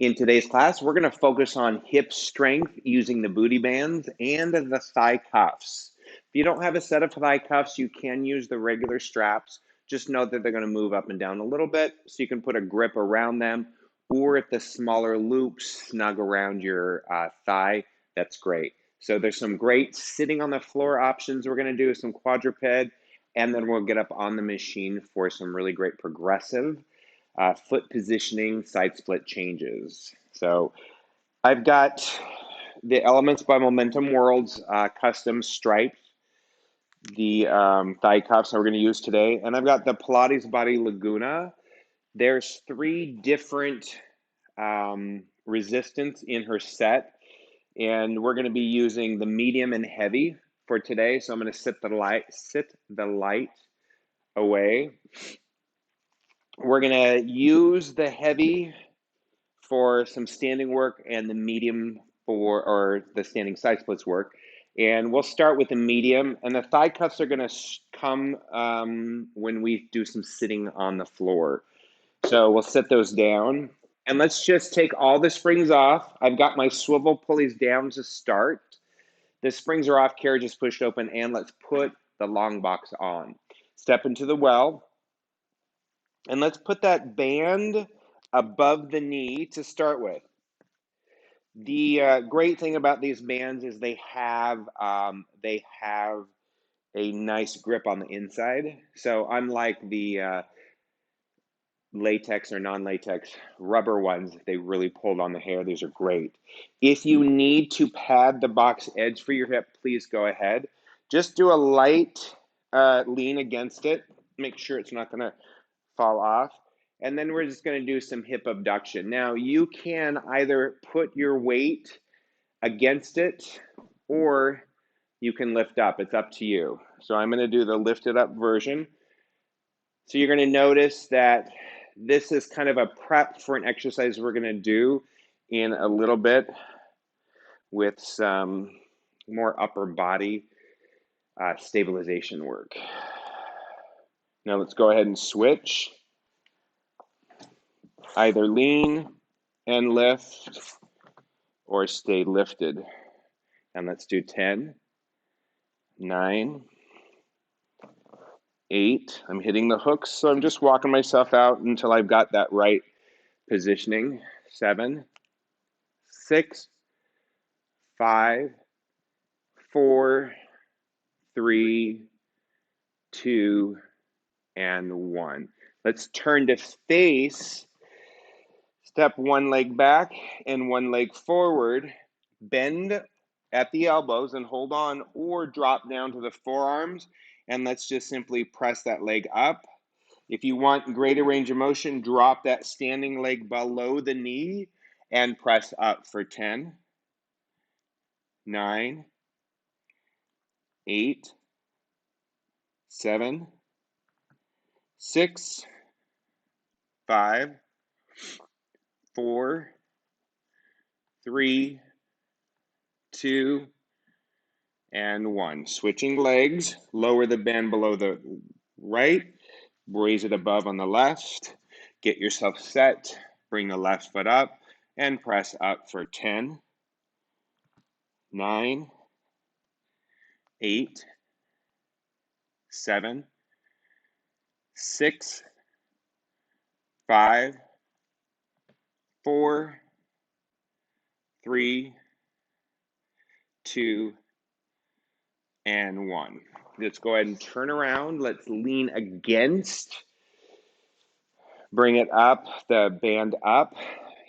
In today's class, we're going to focus on hip strength using the booty bands and the thigh cuffs. If you don't have a set of thigh cuffs, you can use the regular straps. Just note that they're going to move up and down a little bit, so you can put a grip around them, or if the smaller loops snug around your thigh, that's great. So there's some great sitting on the floor options we're going to do, some quadruped, and then we'll get up on the machine for some really great progressive foot positioning, side split changes. So I've got the Elements by Momentum Worlds custom stripes, the thigh cuffs that we're going to use today, and I've got the Pilates Body Laguna. There's 3 different resistance in her set, and we're going to be using the medium and heavy for today. So I'm going to sit the light away. We're going to use the heavy for some standing work and the medium or the standing side splits work. And we'll start with the medium, and the thigh cuffs are going to come when we do some sitting on the floor. So we'll set those down, and let's just take all the springs off. I've got my swivel pulleys down to start. The springs are off, carriage is pushed open, and let's put the long box on. Step into the well, and let's put that band above the knee to start with. The great thing about these bands is they have a nice grip on the inside. So unlike the latex or non-latex rubber ones, they really pulled on the hair. These are great. If you need to pad the box edge for your hip, please go ahead. Just do a light lean against it. Make sure it's not going to fall off. And then we're just going to do some hip abduction. Now, you can either put your weight against it, or you can lift up. It's up to you. So I'm going to do the lifted up version. So you're going to notice that this is kind of a prep for an exercise we're going to do in a little bit with some more upper body stabilization work. Now let's go ahead and switch. Either lean and lift or stay lifted. And let's do 10, 9, 8. I'm hitting the hooks, so I'm just walking myself out until I've got that right positioning. 7, 6, 5, 4, 3, 2, and 1. Let's turn to face. Step one leg back and one leg forward. Bend at the elbows and hold on, or drop down to the forearms, and let's just simply press that leg up. If you want greater range of motion, drop that standing leg below the knee and press up for 10, 9, 8, 7, 6, 5, 4, 3, 2, and 1. Switching legs, lower the band below the right, raise it above on the left, get yourself set, bring the left foot up, and press up for 10, 9, 8, 7, 6, 5, 4, 3, 2, and 1. Let's go ahead and turn around. Let's lean against. Bring it up, the band up.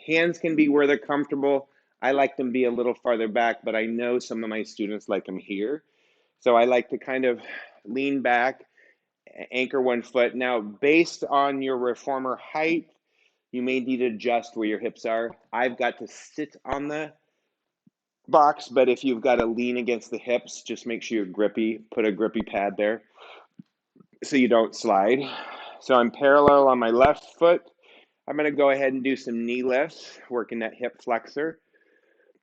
Hands can be where they're comfortable. I like them to be a little farther back, but I know some of my students like them here. So I like to kind of lean back, anchor one foot. Now, based on your reformer height, you may need to adjust where your hips are. I've got to sit on the box, but if you've got to lean against the hips, just make sure you're grippy. Put a grippy pad there so you don't slide. So I'm parallel on my left foot. I'm going to go ahead and do some knee lifts, working that hip flexor,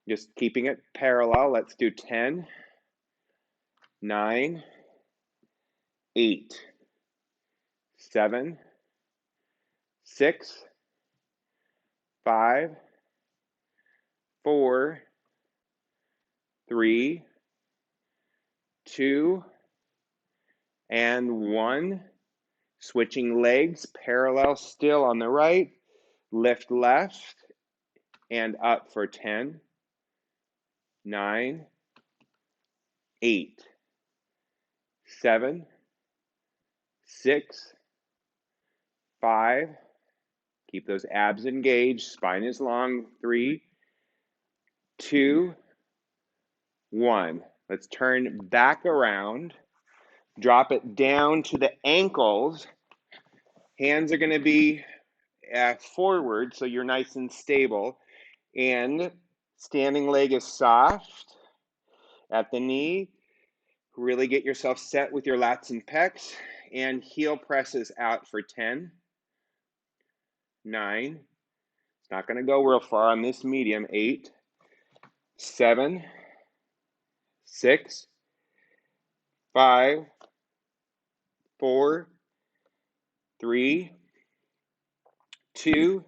just keeping it parallel. Let's do 10, 9, 8, 7, 6, 5, 4, 3, 2, and 1. Switching legs, parallel still on the right. Lift left and up for 10, 9, 8, 7, 6, 5. Keep those abs engaged. Spine is long. 3, 2, 1. Let's turn back around. Drop it down to the ankles. Hands are going to be forward, so you're nice and stable. And standing leg is soft at the knee. Really get yourself set with your lats and pecs. And heel presses out for 10, 9. It's not going to go real far on this medium. 8, 7, 6, 5, 4, 3, 2,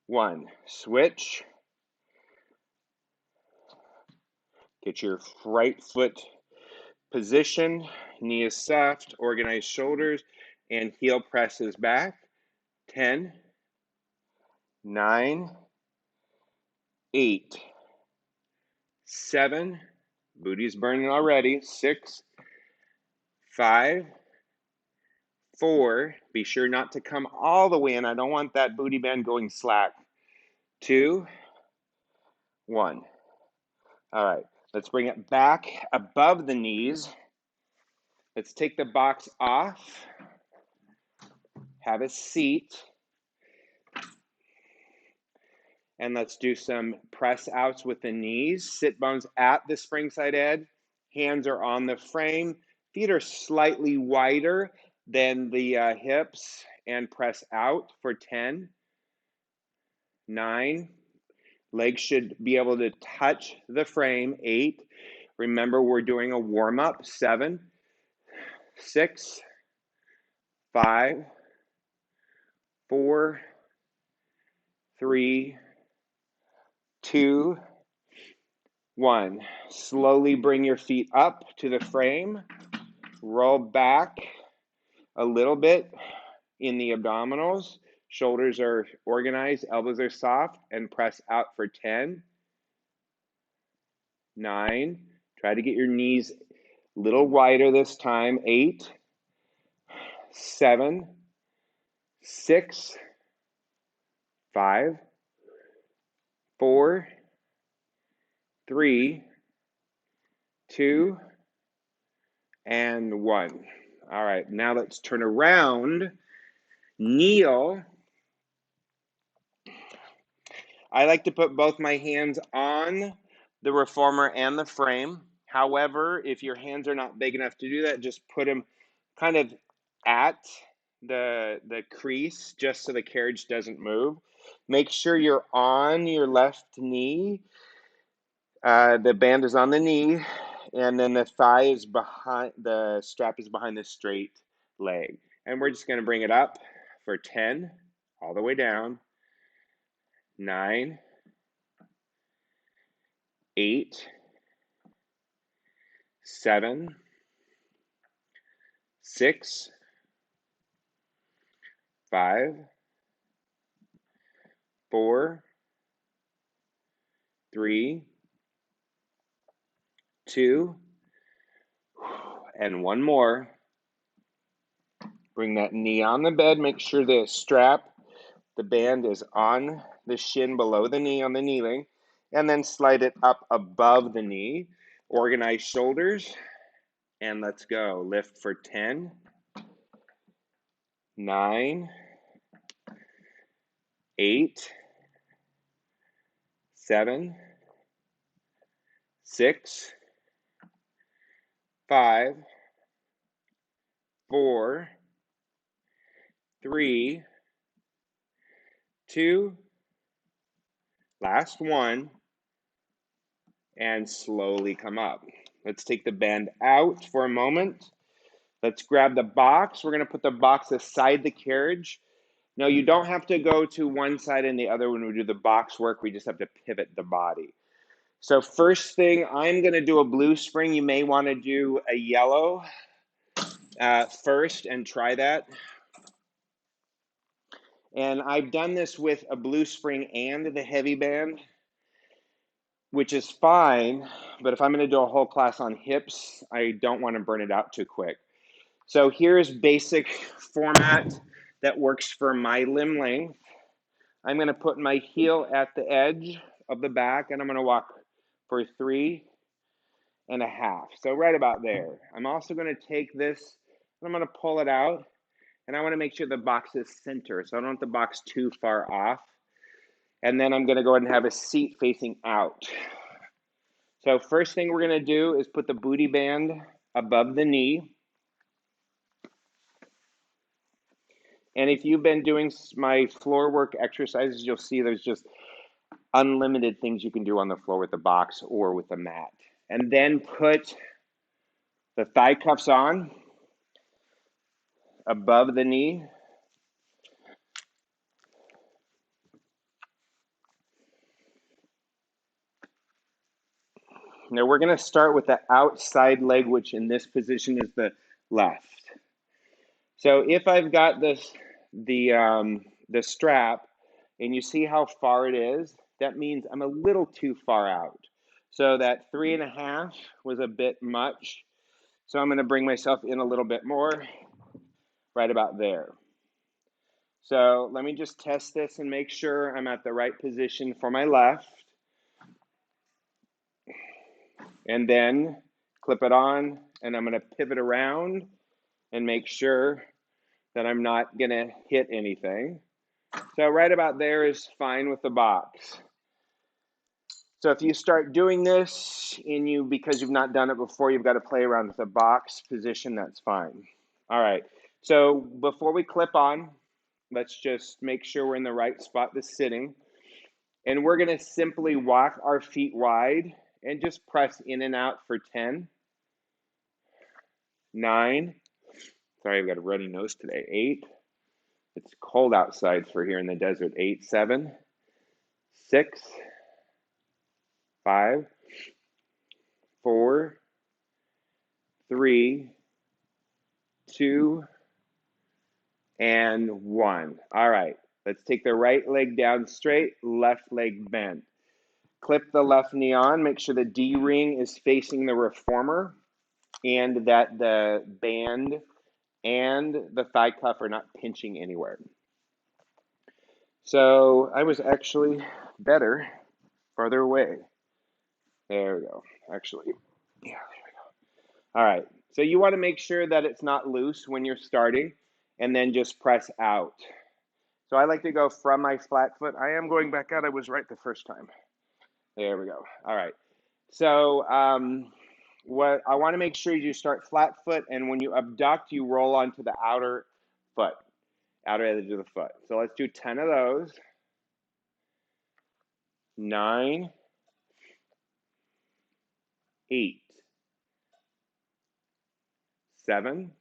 1. Switch. Get your right foot position. Knee is soft. Organize shoulders. And heel presses back. 10, 9, 8, 7. Booty's burning already. 6, 5, 4. Be sure not to come all the way in. I don't want that booty band going slack. 2, 1. All right. Let's bring it back above the knees. Let's take the box off. Have a seat. And let's do some press outs with the knees. Sit bones at the spring side edge. Hands are on the frame. Feet are slightly wider than the hips. And press out for 10, 9. Legs should be able to touch the frame. 8. Remember, we're doing a warm-up. 7, 6, 5, 4, 3, 2, 1. Slowly bring your feet up to the frame. Roll back a little bit in the abdominals. Shoulders are organized, elbows are soft, and press out for 10, 9. Try to get your knees a little wider this time. 8, 7, 6, 5, 4, 3, 2, and 1. All right, now let's turn around. Kneel. I like to put both my hands on the reformer and the frame. However, if your hands are not big enough to do that, just put them kind of at the crease just so the carriage doesn't move. Make sure you're on your left knee. The band is on the knee, and then the thigh is behind, the strap is behind the straight leg. And we're just going to bring it up for 10, all the way down. 9, 8, 7, 6, 5, 4, 3, 2, and 1 more. Bring that knee on the bed. Make sure the strap, the band is on the shin below the knee on the kneeling, and then slide it up above the knee. Organize shoulders, and let's go. Lift for 10, 9, 8, 7, 6, 5, 4, 3, 2, last one, and slowly come up. Let's take the band out for a moment. Let's grab the box. We're going to put the box aside the carriage. No, you don't have to go to one side and the other when we do the box work. We just have to pivot the body. So first thing, I'm going to do a blue spring. You may want to do a yellow first and try that. And I've done this with a blue spring and the heavy band, which is fine. But if I'm going to do a whole class on hips, I don't want to burn it out too quick. So here's basic format that works for my limb length. I'm going to put my heel at the edge of the back, and I'm going to walk for 3.5. So right about there. I'm also going to take this, and I'm going to pull it out, and I want to make sure the box is center, so I don't want the box too far off. And then I'm going to go ahead and have a seat facing out. So first thing we're going to do is put the booty band above the knee. And if you've been doing my floor work exercises, you'll see there's just unlimited things you can do on the floor with the box or with the mat. And then put the thigh cuffs on above the knee. Now we're going to start with the outside leg, which in this position is the left. So if I've got the strap, and you see how far it is, that means I'm a little too far out. So that 3.5 was a bit much. So I'm going to bring myself in a little bit more, right about there. So let me just test this and make sure I'm at the right position for my left. And then clip it on, and I'm going to pivot around and make sure that I'm not going to hit anything. So right about there is fine with the box. So if you start doing this and because you've not done it before, you've got to play around with the box position, that's fine. All right, so before we clip on, let's just make sure we're in the right spot, the sitting. And we're going to simply walk our feet wide and just press in and out for 10, 9, sorry, I've got a runny nose today, 8, it's cold outside for here in the desert, 8, 7, 6, 5, 4, 3, 2, and 1. All right, let's take the right leg down straight, left leg bent. Clip the left knee on, make sure the D ring is facing the reformer and that the band and the thigh cuff are not pinching anywhere. So I was actually better farther away. There we go. Actually, yeah, there we go. All right. So you want to make sure that it's not loose when you're starting, and then just press out. So I like to go from my flat foot. I am going back out. I was right the first time. There we go. All right. So what I want to make sure you start flat foot, and when you abduct, you roll onto the outer foot, outer edge of the foot. So let's do 10 of those. 9, 8, 7,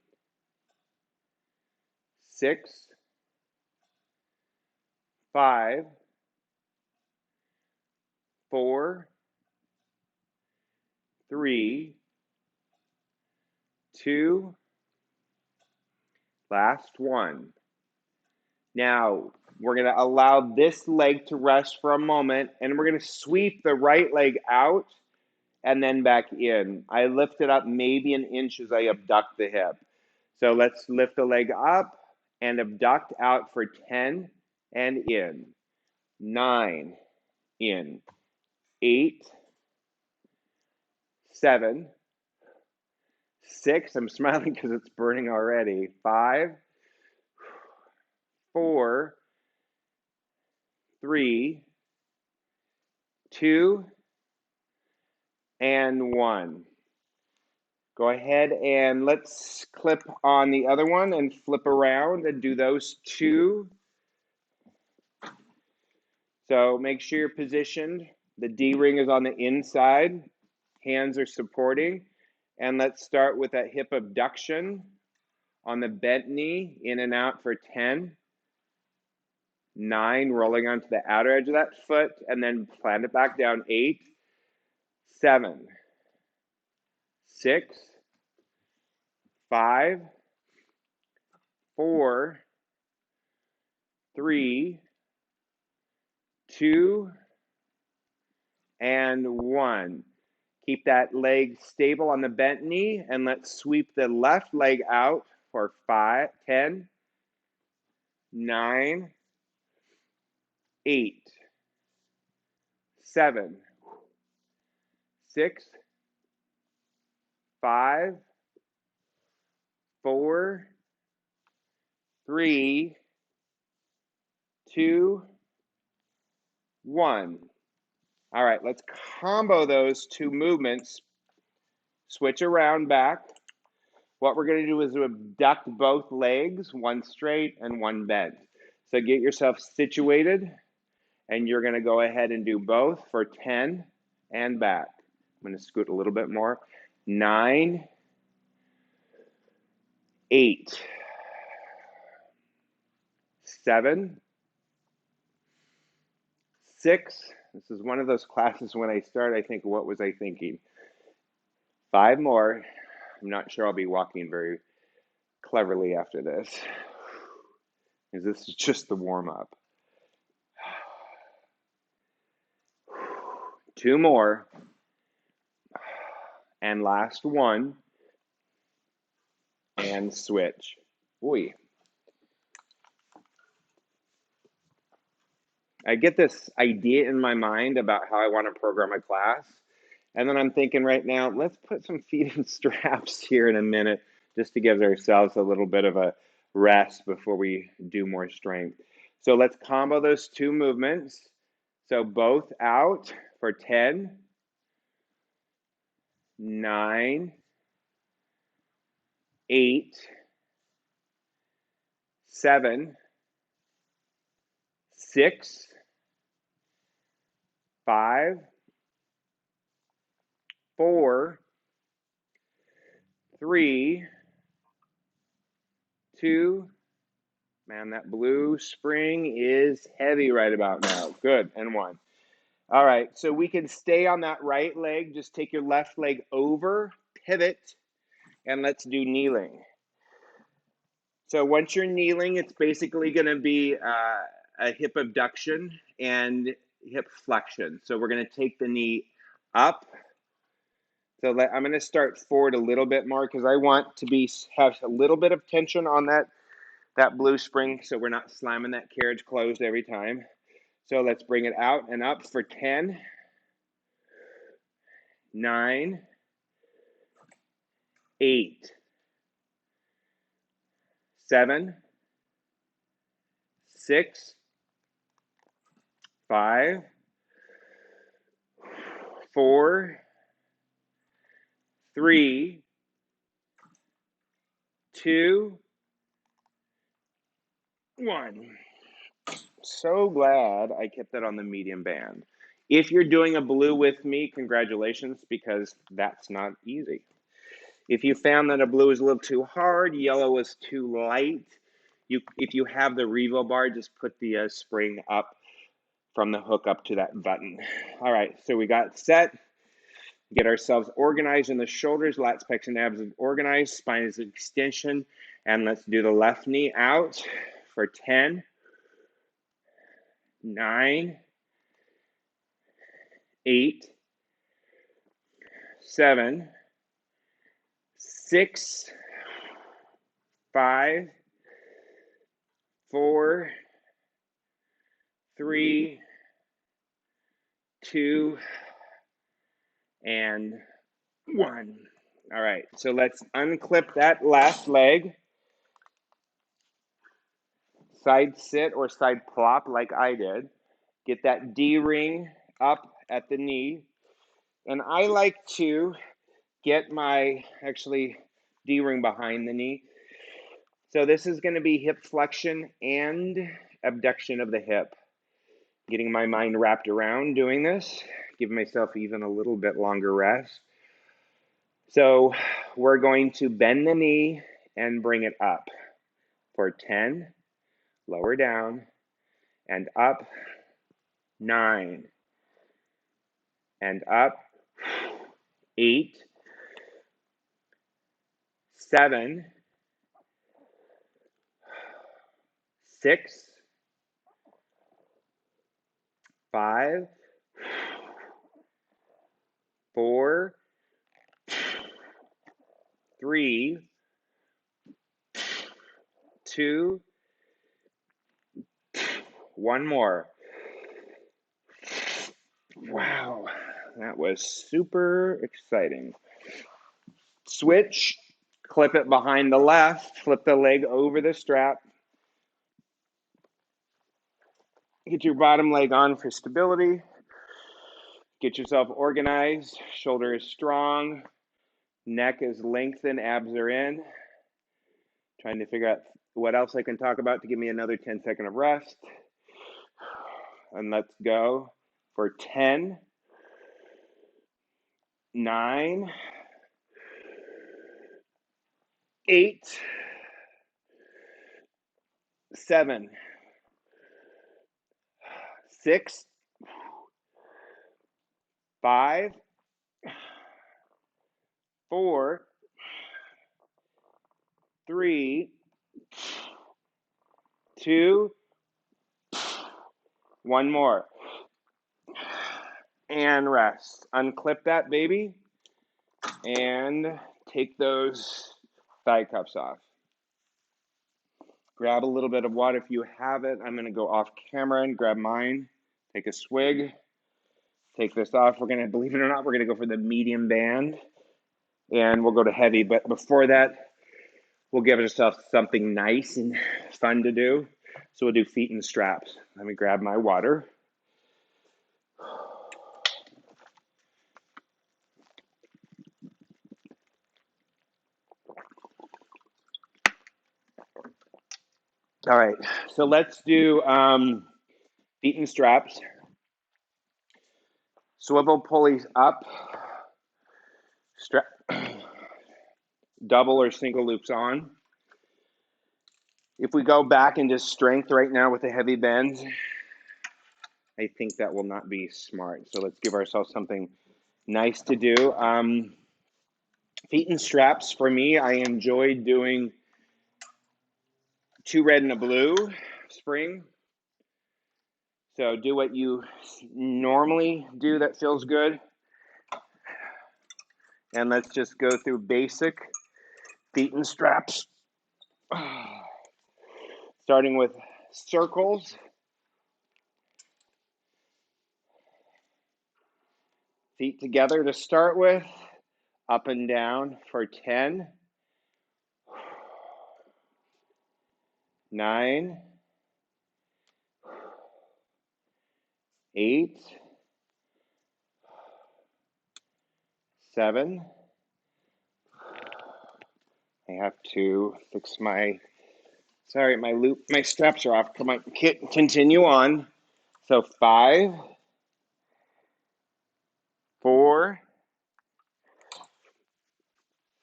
6, 5, 4, 3, 2, last one. Now, we're going to allow this leg to rest for a moment, and we're going to sweep the right leg out and then back in. I lift it up maybe an inch as I abduct the hip. So let's lift the leg up and abduct out for 10 and in. 9, in. 8, 7, 6, I'm smiling because it's burning already. 5, 4, 3, 2, and 1. Go ahead and let's clip on the other one and flip around and do those 2. So make sure you're positioned. The D ring is on the inside. Hands are supporting. And let's start with that hip abduction on the bent knee, in and out for 10. 9, rolling onto the outer edge of that foot, and then plant it back down. 8, 7, 6, 5, 4, 3, 2, and 1. Keep that leg stable on the bent knee, and let's sweep the left leg out for 5, 10, 9, 8, 7, 6, 5, 4, 3, 2, 1. All right, let's combo those two movements. Switch around back. What we're going to do is abduct both legs, one straight and one bent. So get yourself situated, and you're going to go ahead and do both for 10 and back. I'm going to scoot a little bit more. 9, 8, 7, 6. This is one of those classes when I start, I think, what was I thinking? 5 more. I'm not sure I'll be walking very cleverly after this, because this is just the warm-up. 2 more. And last one. And switch. Oy. I get this idea in my mind about how I want to program a class. And then I'm thinking right now, let's put some feet in straps here in a minute, just to give ourselves a little bit of a rest before we do more strength. So let's combo those two movements. So both out for 10, 9, 8, 7, 6, 5, 4, 3, 2, man, that blue spring is heavy right about now. Good, and 1. All right, so we can stay on that right leg. Just take your left leg over, pivot, and let's do kneeling. So once you're kneeling, it's basically going to be a hip abduction and hip flexion. So we're going to take the knee up. So I'm going to start forward a little bit more because I want to have a little bit of tension on that blue spring, so we're not slamming that carriage closed every time. So let's bring it out and up for 10, 9, 8, 7, 6, 5, 4, 3, 2, 1. So glad I kept that on the medium band. If you're doing a blue with me, congratulations, because that's not easy. If you found that a blue is a little too hard, yellow is too light, if you have the Revo bar, just put the spring up from the hook up to that button. All right, so we got set. Get ourselves organized in the shoulders, lats, pecs, and abs are organized, spine is extension, and let's do the left knee out for 10, 9, 8, 7, 6, 5, 4, 3, 2, and 1. All right, so let's unclip that last leg. Side sit or side plop like I did. Get that D-ring up at the knee. And I like to get my, actually, D-ring behind the knee. So this is going to be hip flexion and abduction of the hip. Getting my mind wrapped around doing this. Give myself even a little bit longer rest. So we're going to bend the knee and bring it up for 10, lower down, and up, 9, and up, 8, 7, 6, 5, 4, 3, 2, 1 more. Wow, that was super exciting. Switch, clip it behind the left, flip the leg over the strap. Get your bottom leg on for stability. Get yourself organized. Shoulder is strong. Neck is lengthened. Abs are in. Trying to figure out what else I can talk about to give me another 10 seconds of rest. And let's go for 10, 9, 8, 7, 6, 5, 4, 3, 2, 1 more. And rest. Unclip that baby and take those thigh cups off. Grab a little bit of water if you have it. I'm going to go off camera and grab mine. Take a swig. Take this off. We're going to, believe it or not, we're going to go for the medium band. And we'll go to heavy. But before that, we'll give ourselves something nice and fun to do. So we'll do feet and straps. Let me grab my water. All right, so let's do feet and straps. Swivel pulleys up, strap, double or single loops on. If we go back into strength right now with the heavy bends, I think that will not be smart. So let's give ourselves something nice to do. Feet and straps, for me, I enjoy doing 2 red and a blue spring. So do what you normally do that feels good. And let's just go through basic feet and straps. Starting with circles. Feet together to start with. Up and down for 10. 9. 8. 7. I have to fix my, sorry, my straps are off. Come on, continue on. So 5, 4,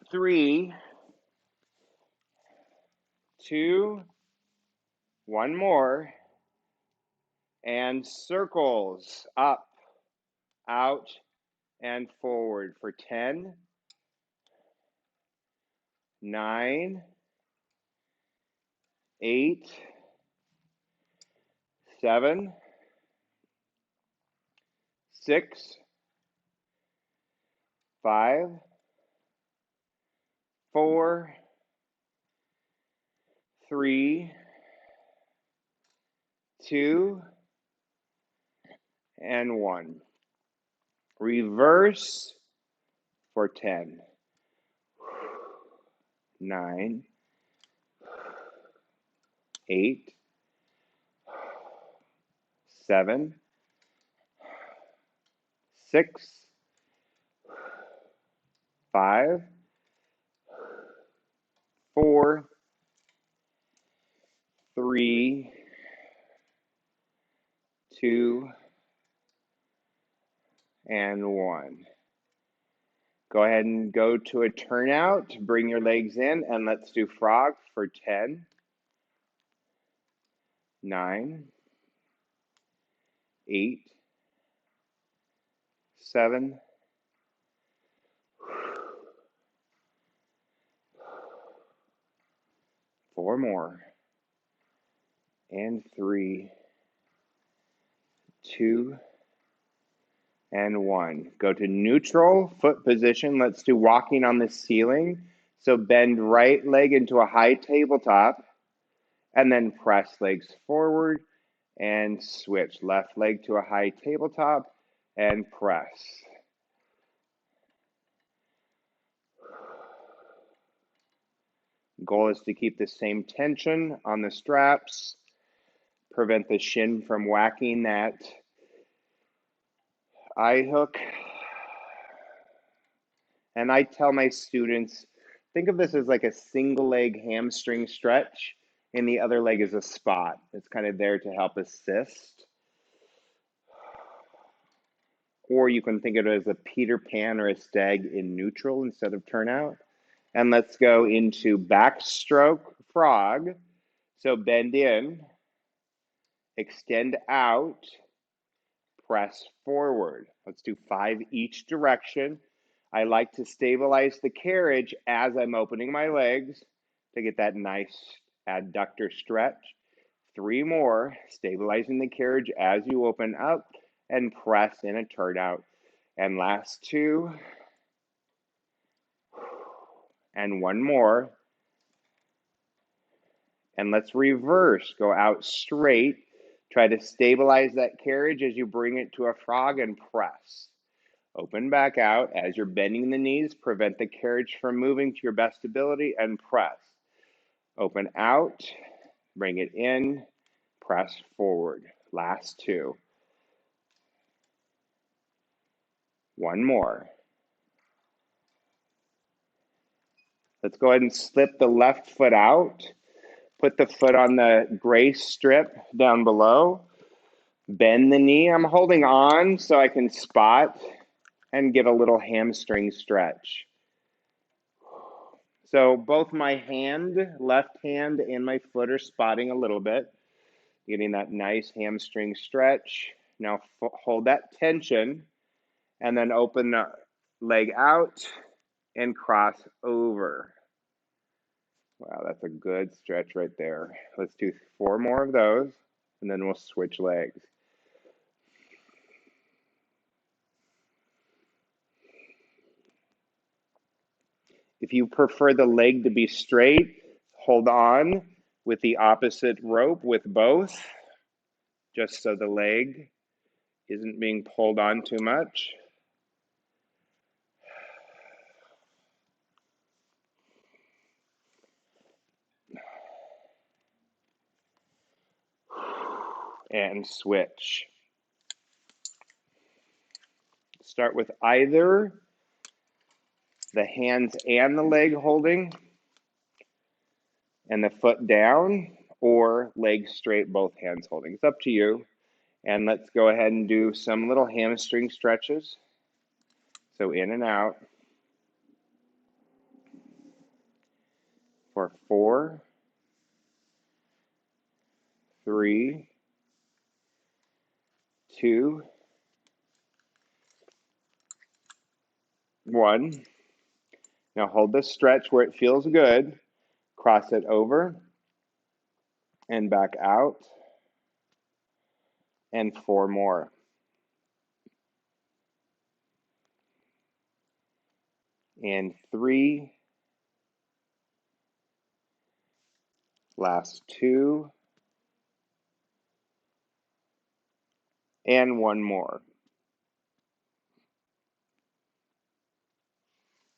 3, 2, 1 more, and circles up, out, and forward for 10, 9, 8, 7, 6, 5, 4, 3, 2, and 1. Reverse for 10, 9, 8, 7, 6, 5, 4, 3, 2, and 1. Go ahead and go to a turnout. Bring your legs in, and let's do frog for 10, 9, 8, 7, 4 more, and 3, 2, and 1. Go to neutral foot position. Let's do walking on the ceiling. So bend right leg into a high tabletop, and then press legs forward and switch. Left leg to a high tabletop and press. Goal is to keep the same tension on the straps, prevent the shin from whacking that eye hook. And I tell my students, think of this as like a single leg hamstring stretch, and the other leg is a spot. It's kind of there to help assist. Or you can think of it as a Peter Pan or a stag in neutral instead of turnout. And let's go into backstroke frog. So bend in, extend out, press forward. Let's do 5 each direction. I like to stabilize the carriage as I'm opening my legs to get that nice adductor stretch. 3 more, stabilizing the carriage as you open up and press in a turnout. And last 2. And 1 more. And let's reverse. Go out straight. Try to stabilize that carriage as you bring it to a frog and press. Open back out. As you're bending the knees, prevent the carriage from moving to your best ability and press. Open out. Bring it in. Press forward. Last 2. 1 more. Let's go ahead and slip the left foot out. Put the foot on the gray strip down below. Bend the knee. I'm holding on so I can spot and get a little hamstring stretch. So both my hand, left hand, and my foot are spotting a little bit. Getting that nice hamstring stretch. Now hold that tension and then open the leg out and cross over. Wow, that's a good stretch right there. Let's do 4 more of those, and then we'll switch legs. If you prefer the leg to be straight, hold on with the opposite rope with both, just so the leg isn't being pulled on too much. And switch. Start with either the hands and the leg holding and the foot down, or legs straight, both hands holding. It's up to you. And let's go ahead and do some little hamstring stretches. So in and out for 4, 3, 2, 1. Now hold this stretch where it feels good. Cross it over and back out. And 4 more. And 3. Last 2. And 1 more.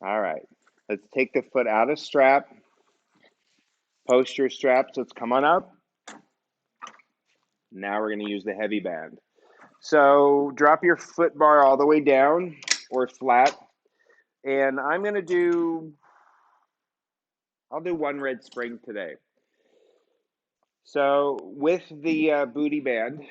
All right. Let's take the foot out of strap. Post your straps. Let's come on up. Now we're going to use the heavy band. So drop your foot bar all the way down or flat. And I'll do 1 red spring today. So with the booty band,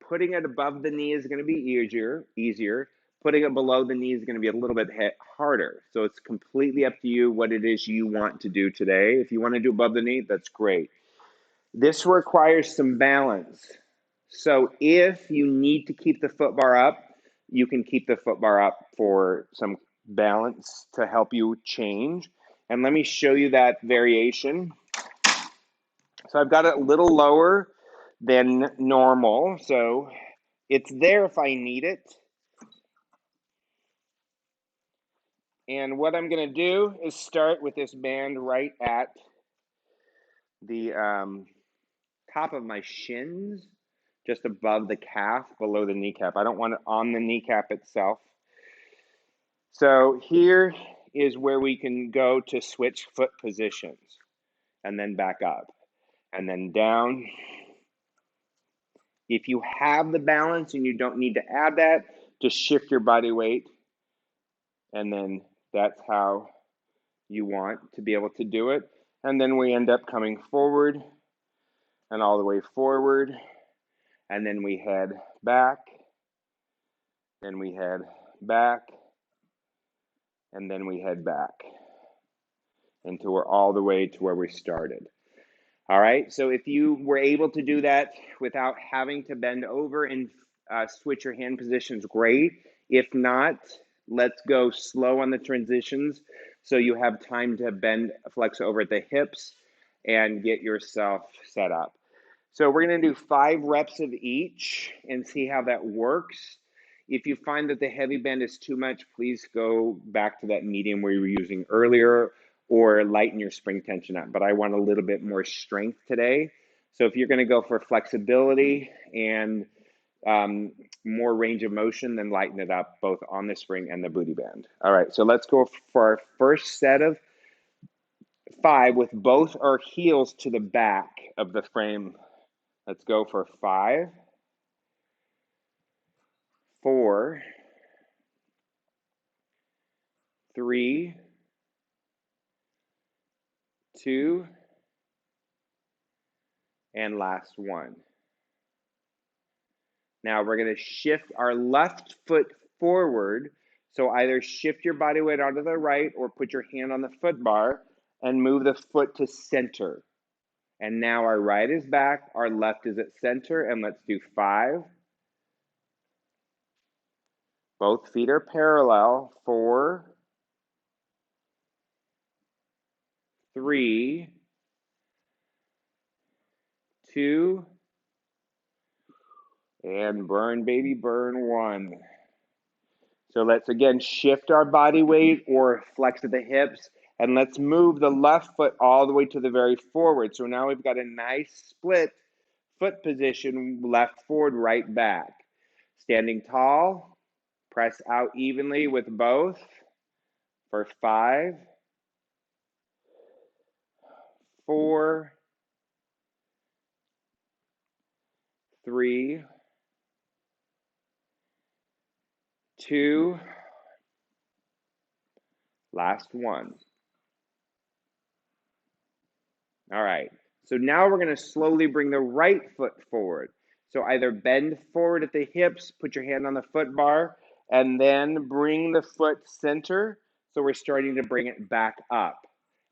putting it above the knee is going to be easier. Putting it below the knee is going to be a little bit harder. So it's completely up to you what it is you want to do today. If you want to do above the knee, that's great. This requires some balance. So if you need to keep the foot bar up, you can keep the foot bar up for some balance to help you change. And let me show you that variation. So I've got it a little lower than normal. So it's there if I need it. And what I'm going to do is start with this band right at the top of my shins, just above the calf, below the kneecap. I don't want it on the kneecap itself. So here is where we can go to switch foot positions, and then back up, and then down. If you have the balance and you don't need to add that, just shift your body weight, and then that's how you want to be able to do it. And then we end up coming forward and all the way forward, and then we head back, then we head back, and then we head back until we're all the way to where we started. All right, so if you were able to do that without having to bend over and switch your hand positions, great. If not, let's go slow on the transitions so you have time to bend, flex over at the hips, and get yourself set up. So we're going to do 5 reps of each and see how that works. If you find that the heavy bend is too much, please go back to that medium we were using earlier or lighten your spring tension up. But I want a little bit more strength today. So if you're going to go for flexibility and more range of motion, then lighten it up both on the spring and the booty band. All right, so let's go for our first set of 5 with both our heels to the back of the frame. Let's go for 5, 4, 3, 2, and last one. Now we're going to shift our left foot forward. So either shift your body weight onto the right or put your hand on the foot bar and move the foot to center. And now our right is back, our left is at center, and let's do 5. Both feet are parallel. 4, 3, 2, and burn, baby, burn 1. So let's again shift our body weight or flex at the hips, and let's move the left foot all the way to the very forward. So now we've got a nice split foot position, left forward, right back. Standing tall, press out evenly with both for 5, 4, 3, 2, last one. All right, so now we're going to slowly bring the right foot forward. So either bend forward at the hips, put your hand on the foot bar, and then bring the foot center. So we're starting to bring it back up.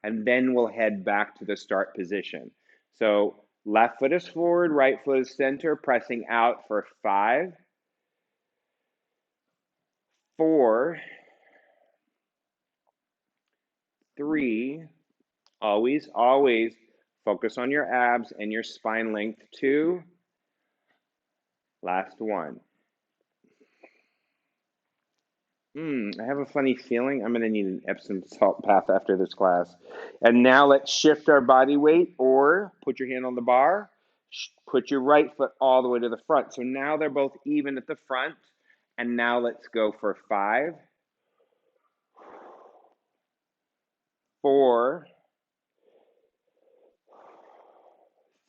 And then we'll head back to the start position. So left foot is forward, right foot is center, pressing out for 5, 4, 3, always focus on your abs and your spine length. 2, last one. I have a funny feeling I'm going to need an Epsom salt bath after this class. And now let's shift our body weight, or put your hand on the bar, put your right foot all the way to the front. So now they're both even at the front. And now let's go for 5, 4,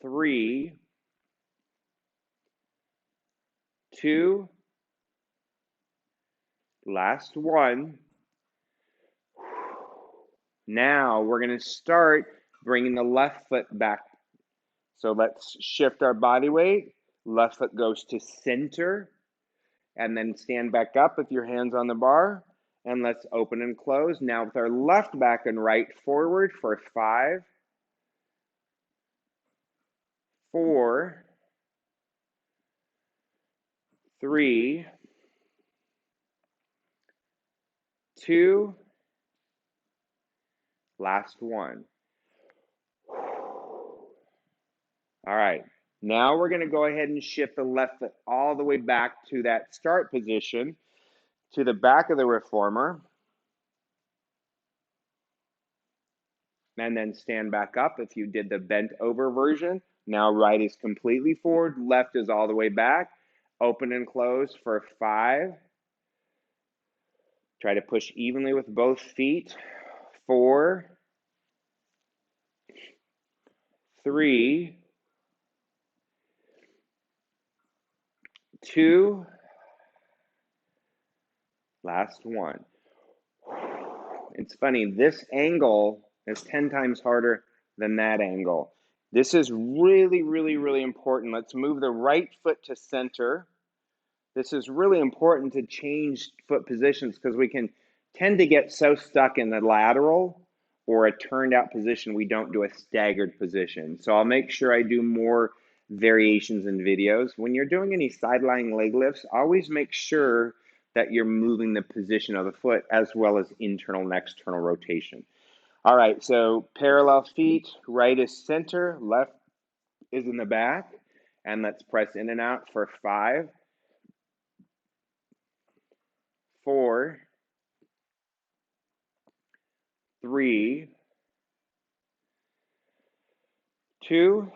3, 2, last one. Now we're going to start bringing the left foot back. So let's shift our body weight. Left foot goes to center. And then stand back up with your hands on the bar. And let's open and close. Now with our left back and right forward for 5, 4, 3, 2, last one. All right, now we're going to go ahead and shift the left foot all the way back to that start position, to the back of the reformer, and then stand back up if you did the bent over version. Now right is completely forward, left is all the way back. Open and close for 5. Try to push evenly with both feet. 4, 3, 2, last one. It's funny, this angle is 10 times harder than that angle. This is really, really, really important. Let's move the right foot to center. This is really important to change foot positions because we can tend to get so stuck in the lateral or a turned out position, we don't do a staggered position. So I'll make sure I do more variations in videos. When you're doing any side-lying leg lifts, always make sure that you're moving the position of the foot as well as internal and external rotation. All right, so parallel feet, right is center, left is in the back, and let's press in and out for 5, 4, 3, 2,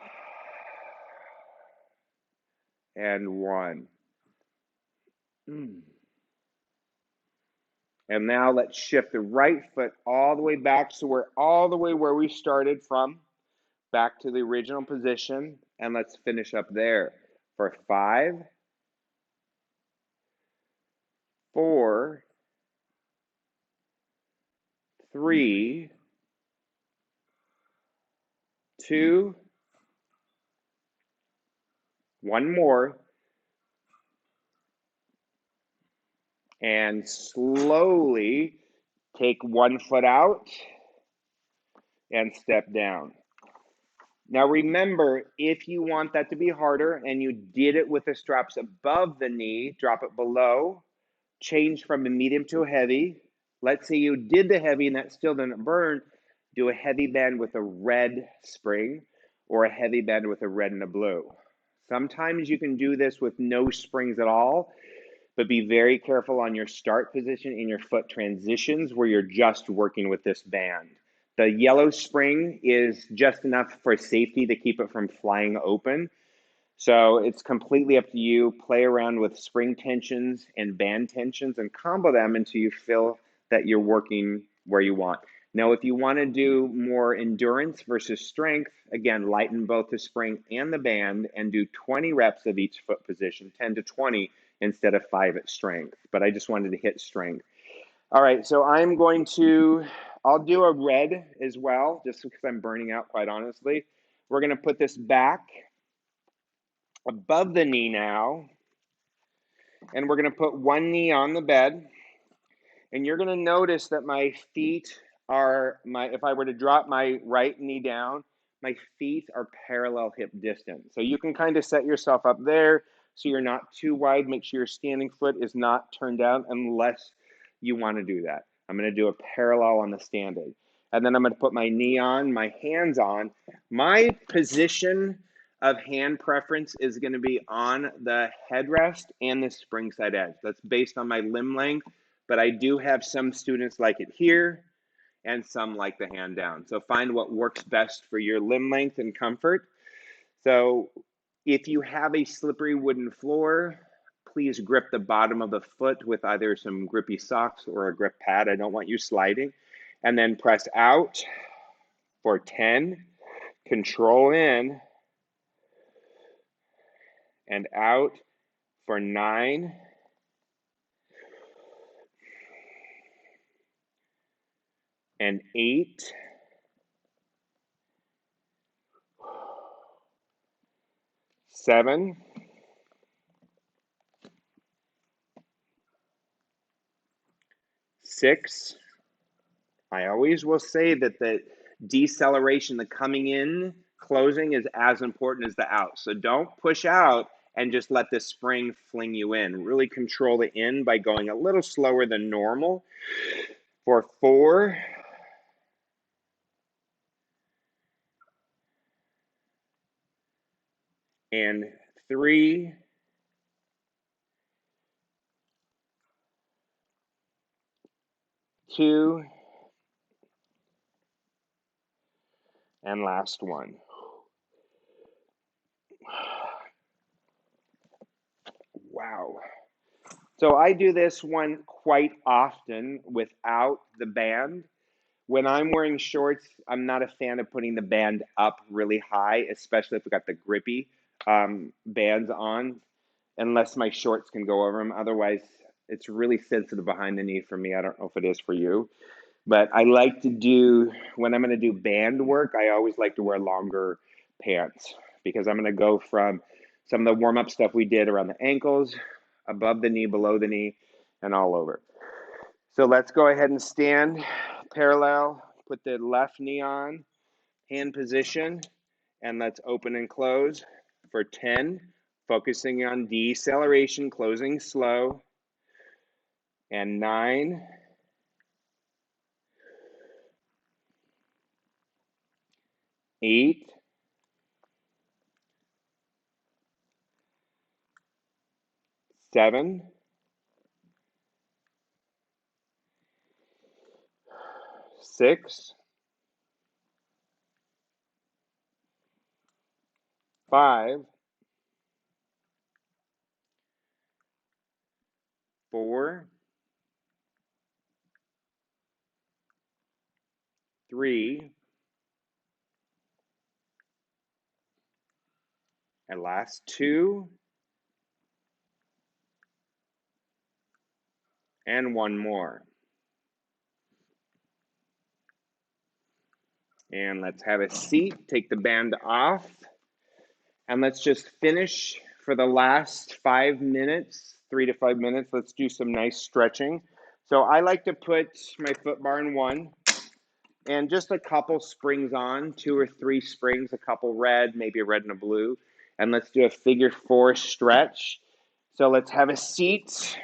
and 1. And now let's shift the right foot all the way back, so we're all the way where we started from, back to the original position, and let's finish up there for 5, 4, 3, 2, one more, and slowly take one foot out and step down. Now remember, if you want that to be harder and you did it with the straps above the knee, drop it below, change from a medium to a heavy. Let's say you did the heavy and that still didn't burn, do a heavy bend with a red spring or a heavy bend with a red and a blue. Sometimes you can do this with no springs at all, but be very careful on your start position in your foot transitions where you're just working with this band. The yellow spring is just enough for safety to keep it from flying open. So it's completely up to you. Play around with spring tensions and band tensions and combo them until you feel that you're working where you want. Now, if you want to do more endurance versus strength, again, lighten both the spring and the band and do 20 reps of each foot position, 10 to 20 instead of 5 at strength. But I just wanted to hit strength. All right, so I'll do a red as well, just because I'm burning out, quite honestly. We're going to put this back above the knee now, and we're going to put one knee on the bed, and you're going to notice that my feet are, if I were to drop my right knee down, my feet are parallel hip distance. So you can kind of set yourself up there so you're not too wide. Make sure your standing foot is not turned down unless you want to do that. I'm going to do a parallel on the standing. And then I'm going to put my knee on, my hands on. My position of hand preference is going to be on the headrest and the spring side edge. That's based on my limb length, but I do have some students like it here and some like the hand down. So find what works best for your limb length and comfort. So if you have a slippery wooden floor, please grip the bottom of the foot with either some grippy socks or a grip pad. I don't want you sliding. And then press out for 10, control in, and out for 9, and 8, 7, 6. I always will say that the deceleration, the coming in, closing is as important as the out. So don't push out and just let the spring fling you in. Really control the in by going a little slower than normal for 4, and 3, two, and last one. Wow. So I do this one quite often without the band. When I'm wearing shorts, I'm not a fan of putting the band up really high, especially if we got the grippy bands on, unless my shorts can go over them. Otherwise, it's really sensitive behind the knee for me. I don't know if it is for you. But I like to do, when I'm going to do band work, I always like to wear longer pants because I'm going to go from some of the warm-up stuff we did around the ankles, above the knee, below the knee, and all over. So let's go ahead and stand parallel, put the left knee on, hand position, and let's open and close for 10, focusing on deceleration, closing slow, and 9, 8, 7, 6, 5, 4, 3, and last 2, and 1 more. And let's have a seat, take the band off, and let's just finish for the last 5 minutes, 3 to 5 minutes. Let's do some nice stretching. So I like to put my foot bar in 1 and just a couple springs on, 2 or 3 springs, a couple red, maybe a red and a blue. And let's do a figure 4 stretch. So let's have a seat,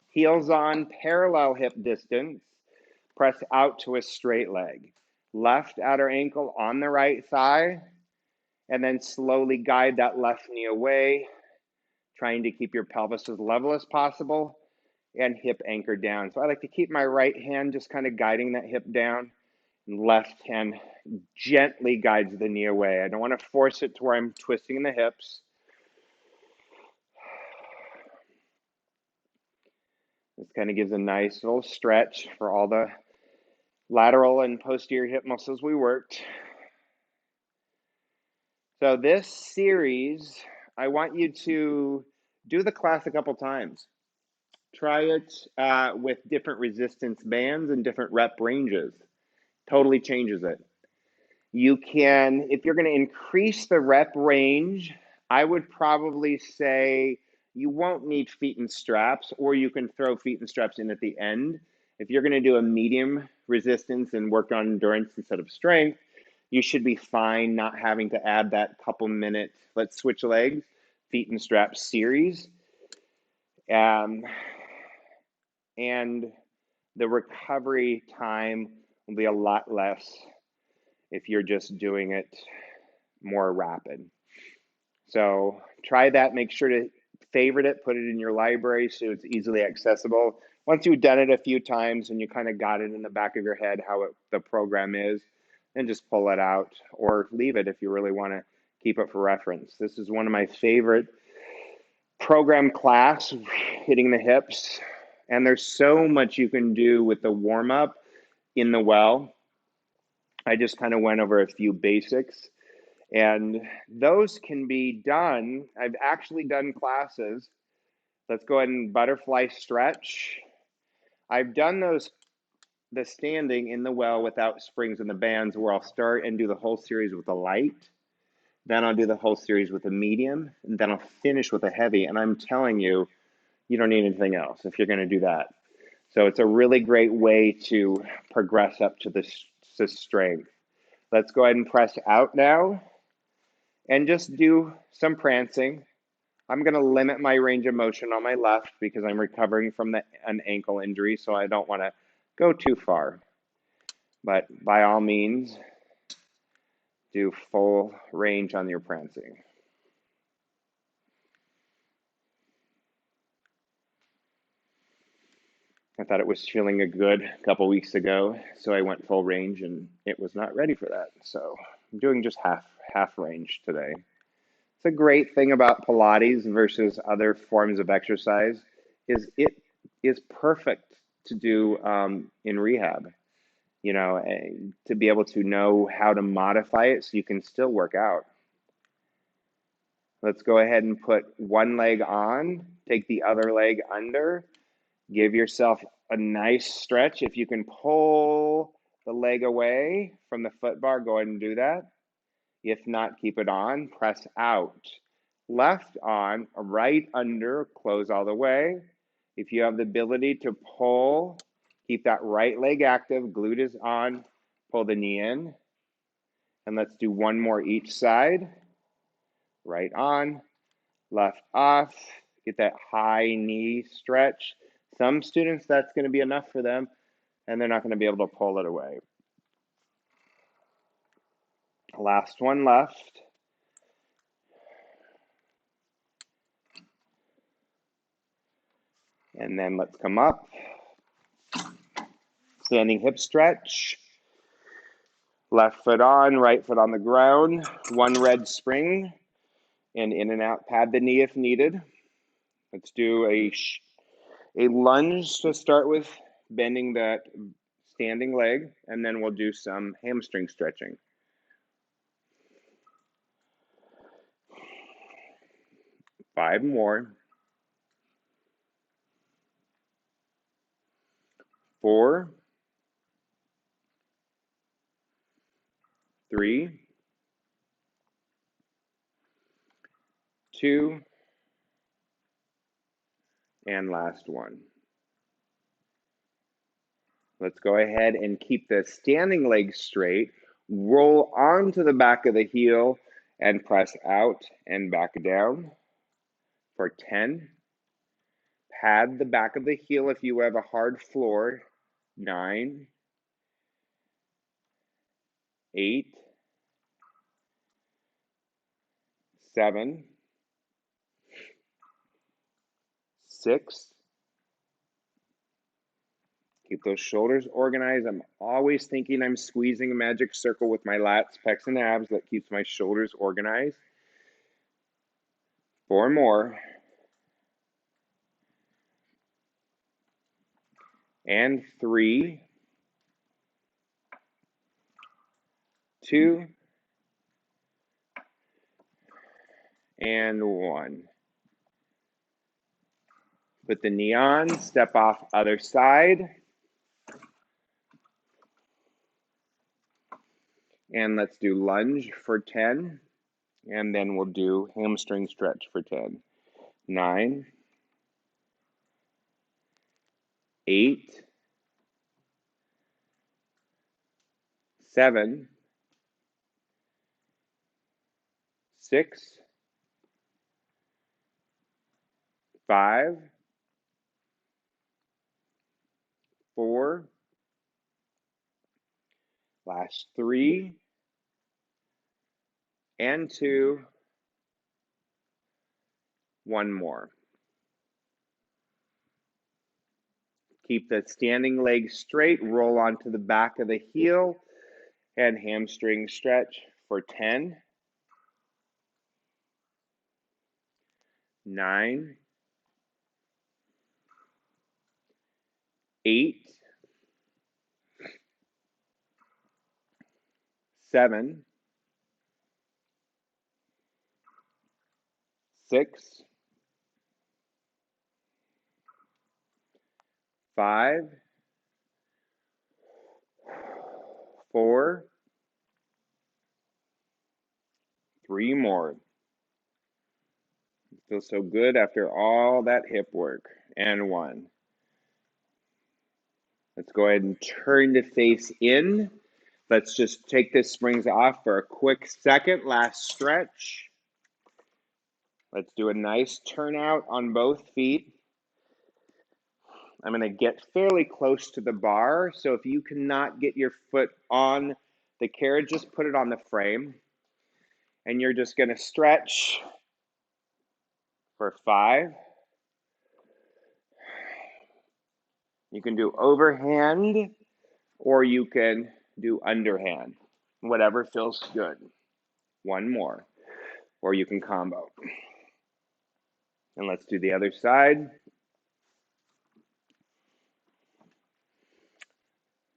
heels on, parallel hip distance, press out to a straight leg. Left outer ankle on the right thigh, and then slowly guide that left knee away, trying to keep your pelvis as level as possible and hip anchored down. So I like to keep my right hand just kind of guiding that hip down, and left hand gently guides the knee away. I don't want to force it to where I'm twisting the hips. This kind of gives a nice little stretch for all the lateral and posterior hip muscles we worked. So this series, I want you to do the class a couple times. Try it with different resistance bands and different rep ranges. Totally changes it. You can, if you're going to increase the rep range, I would probably say you won't need feet and straps, or you can throw feet and straps in at the end. If you're going to do a medium resistance and work on endurance instead of strength, you should be fine not having to add that couple minute, let's switch legs, feet and straps series. And the recovery time will be a lot less if you're just doing it more rapid. So try that. Make sure to favorite it, put it in your library so it's easily accessible. Once you've done it a few times and you kind of got it in the back of your head how the program is, then just pull it out or leave it if you really want to keep it for reference. This is one of my favorite program class, hitting the hips. And there's so much you can do with the warm-up in the well. I just kind of went over a few basics. And those can be done. I've actually done classes. Let's go ahead and butterfly stretch. I've done those, the standing in the well without springs and the bands, where I'll start and do the whole series with a light. Then I'll do the whole series with a medium. And then I'll finish with a heavy. And I'm telling you, you don't need anything else if you're going to do that. So it's a really great way to progress up to the strength. Let's go ahead and press out now. and just do some prancing. I'm going to limit my range of motion on my left because I'm recovering from an ankle injury, so I don't want to go too far. But by all means, do full range on your prancing. I thought it was feeling good a couple weeks ago, so I went full range, and it was not ready for that. So I'm doing just half range today. It's a great thing about Pilates versus other forms of exercise is it is perfect to do in rehab. You know, to be able to know how to modify it so you can still work out. Let's go ahead and put one leg on, take the other leg under, give yourself a nice stretch. If you can pull the leg away from the foot bar, go ahead and do that. If not, keep it on, press out. Left on, right under, close all the way. If you have the ability to pull, keep that right leg active, glute is on, pull the knee in. And let's do one more each side. Right on, left off, get that high knee stretch. Some students, that's going to be enough for them, and they're not going to be able to pull it away. Last one left. And then let's come up. Standing hip stretch. Left foot on, right foot on the ground. One red spring, and in and out. Pad the knee if needed. Let's do a lunge to start with, bending that standing leg, and then we'll do some hamstring stretching. Five more. 4, 3, 2, and last one. Let's go ahead and keep the standing leg straight. Roll onto the back of the heel and press out and back down for 10. Pad the back of the heel if you have a hard floor. 9, 8, 7, 6. Keep those shoulders organized. I'm always thinking I'm squeezing a magic circle with my lats, pecs, and abs. That keeps my shoulders organized. 4 more. And 3, 2, and 1. Put the knee on, step off other side. And let's do lunge for 10. And then we'll do hamstring stretch for 10. 9, 8, 7, 6, 5, 4, last 3, and 2, one more. Keep the standing leg straight, roll onto the back of the heel, and hamstring stretch for 10, 9, 8, 7, 6, 5, 4, 3 more. Feels so good after all that hip work. And 1. Let's go ahead and turn to face in. Let's just take this springs off for a quick second. Last stretch. Let's do a nice turnout on both feet. I'm going to get fairly close to the bar. So if you cannot get your foot on the carriage, just put it on the frame. And you're just going to stretch for 5. You can do overhand or you can do underhand. Whatever feels good. 1 more. Or you can combo. And let's do the other side.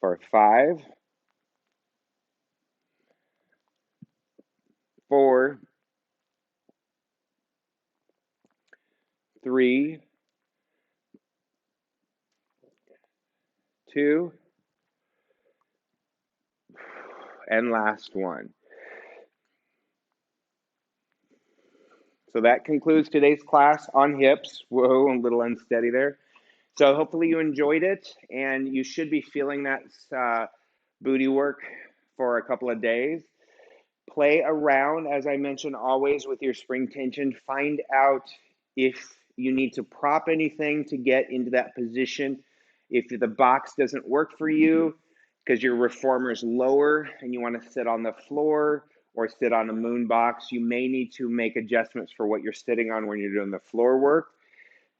For 5, 4, 3, 2, and last one. So that concludes today's class on hips. Whoa, a little unsteady there. So hopefully you enjoyed it, and you should be feeling that booty work for a couple of days. Play around, as I mentioned, always with your spring tension. Find out if you need to prop anything to get into that position. If the box doesn't work for you because your reformer is lower and you want to sit on the floor or sit on a moon box, you may need to make adjustments for what you're sitting on when you're doing the floor work.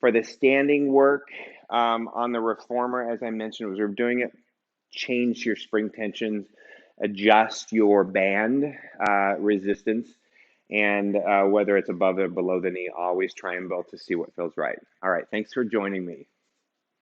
For the standing work on the reformer, as I mentioned, as we're doing it, change your spring tensions, adjust your band resistance, and whether it's above or below the knee, always try and both to see what feels right. All right, thanks for joining me.